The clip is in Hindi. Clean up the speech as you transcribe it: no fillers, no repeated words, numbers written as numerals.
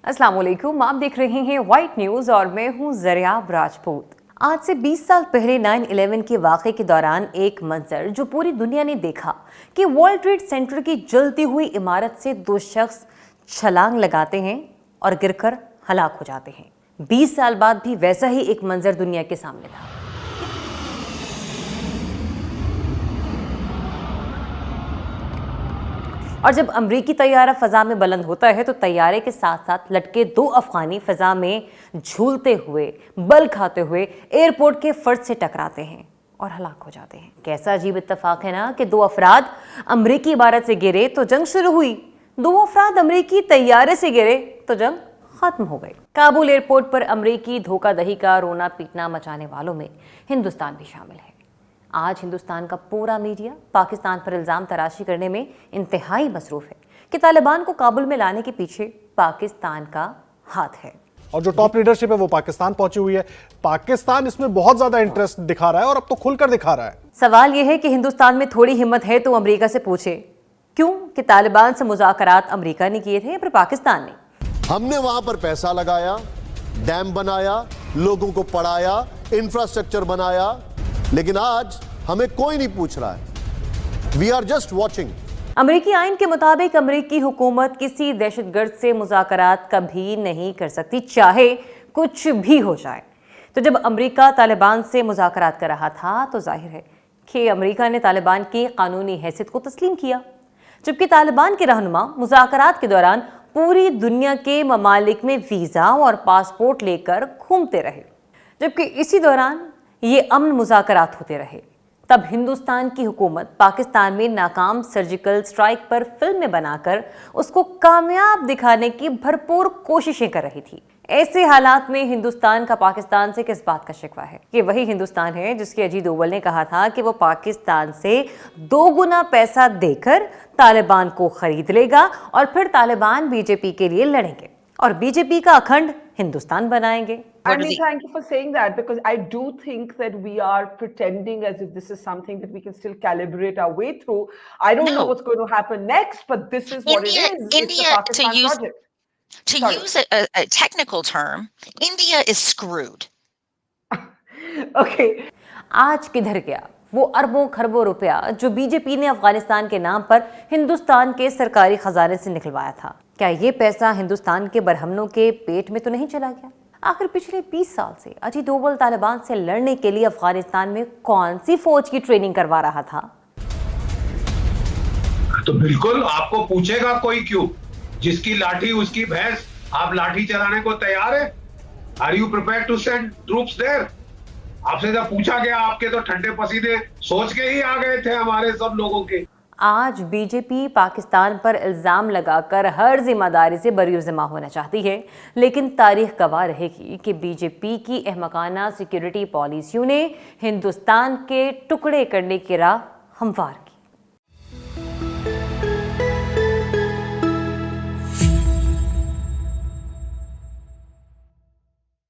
अस्सलाम वालेकुम, आप देख रहे हैं व्हाइट न्यूज और मैं हूं जरियाब राजपूत। आज से 20 साल पहले 9/11 के वाक़े के दौरान एक मंजर जो पूरी दुनिया ने देखा कि वर्ल्ड ट्रेड सेंटर की जलती हुई इमारत से दो शख्स छलांग लगाते हैं और गिरकर हलाक हो जाते हैं। 20 साल बाद भी वैसा ही एक मंजर दुनिया के सामने था। और जब अमरीकी तैयारा फजा में बुलंद होता है तो तैयारे के साथ साथ लटके दो अफगानी फजा में झूलते हुए बल खाते हुए एयरपोर्ट के फर्श से टकराते हैं और हलाक हो जाते हैं। कैसा अजीब इत्तेफाक है ना कि दो अफराद अमरीकी इमारत से गिरे तो जंग शुरू हुई, दो अफराद अमरीकी तैयारे से गिरे तो जंग खत्म हो गई। काबुल एयरपोर्ट पर अमरीकी धोखाधड़ी का रोना पीटना मचाने वालों में हिंदुस्तान भी शामिल है। आज हिंदुस्तान का पूरा मीडिया पाकिस्तान पर इल्जाम तराशी करने में इंतहाई मसरूफ है कि तालिबान को काबुल में लाने के पीछे पाकिस्तान का हाथ है। और जो टॉप लीडरशिप है वो पाकिस्तान पहुंची हुई है। पाकिस्तान इसमें बहुत ज्यादा इंटरेस्ट दिखा रहा है और अब तो खुलकर दिखा रहा है। सवाल यह है कि हिंदुस्तान में थोड़ी हिम्मत है तो अमेरिका से पूछे क्यों कि तालिबान से मुज़ाकरात अमेरिका ने किए थे या फिर पाकिस्तान ने। हमने वहां पर पैसा लगाया, डैम बनाया, लोगों को पढ़ाया, इंफ्रास्ट्रक्चर बनाया, लेकिन आज हमें कोई नहीं पूछ रहा है। We are just watching. अमेरिकी आइन के मुताबिक अमेरिकी हुकूमत किसी दहशतगर्द से मुज़ाकरात कभी नहीं कर सकती, चाहे कुछ भी हो जाए। तो जब अमेरिका तालिबान से मुज़ाकरात कर रहा था तो जाहिर है कि अमेरिका ने तालिबान की कानूनी हैसियत को तस्लीम किया, जबकि तालिबान के रहनुमा मुज़ाकरात के दौरान पूरी दुनिया के ममालिक में वीज़ा और पासपोर्ट लेकर घूमते रहे, जबकि इसी दौरान ये अमन मुज़ाकरात होते रहे। तब हिंदुस्तान की हुकूमत पाकिस्तान में नाकाम सर्जिकल स्ट्राइक पर फिल्में बनाकर उसको कामयाब दिखाने की भरपूर कोशिशें कर रही थी। ऐसे हालात में हिंदुस्तान का पाकिस्तान से किस बात का शिकवा है? ये वही हिंदुस्तान है जिसके अजीत डोवल ने कहा था कि वो पाकिस्तान से 2 गुना पैसा देकर तालिबान को खरीद लेगा और फिर तालिबान बीजेपी के लिए लड़ेंगे और बीजेपी का अखंड हिंदुस्तान बनाएंगे। I mean, thank you for saying that, because I do think that we are pretending as if this is something that we can still calibrate our way through. I don't know what's going to happen next, but this is what it is. It's the Pakistan project. To use a technical term, India is screwed. Okay. आज किधर गया वो अरबों खरबों रुपया जो बीजेपी ने अफगानिस्तान के नाम पर हिंदुस्तान के सरकारी खजाने से निकलवाया था? क्या ये पैसा हिंदुस्तान के बरहमनों के पेट में तो नहीं चला गया? आखिर पिछले 20 साल से अजीत डोवल तालिबान से लड़ने के लिए अफगानिस्तान में कौन सी फौज की ट्रेनिंग करवा रहा था? तो बिल्कुल आपको पूछेगा कोई क्यों, जिसकी लाठी उसकी भैंस। आप लाठी चलाने को तैयार है? Are you prepared to send troops there? आपसे जब पूछा गया आपके तो ठंडे पसीने सोच के ही आ गए थे हमारे सब लोगों के। आज बीजेपी पाकिस्तान पर इल्जाम लगाकर हर जिम्मेदारी से बरीउज़िम्मा होना चाहती है, लेकिन तारीख गवाह रहेगी कि बीजेपी की अहमकाना सिक्योरिटी पॉलिसियों ने हिंदुस्तान के टुकड़े करने की राह हमवार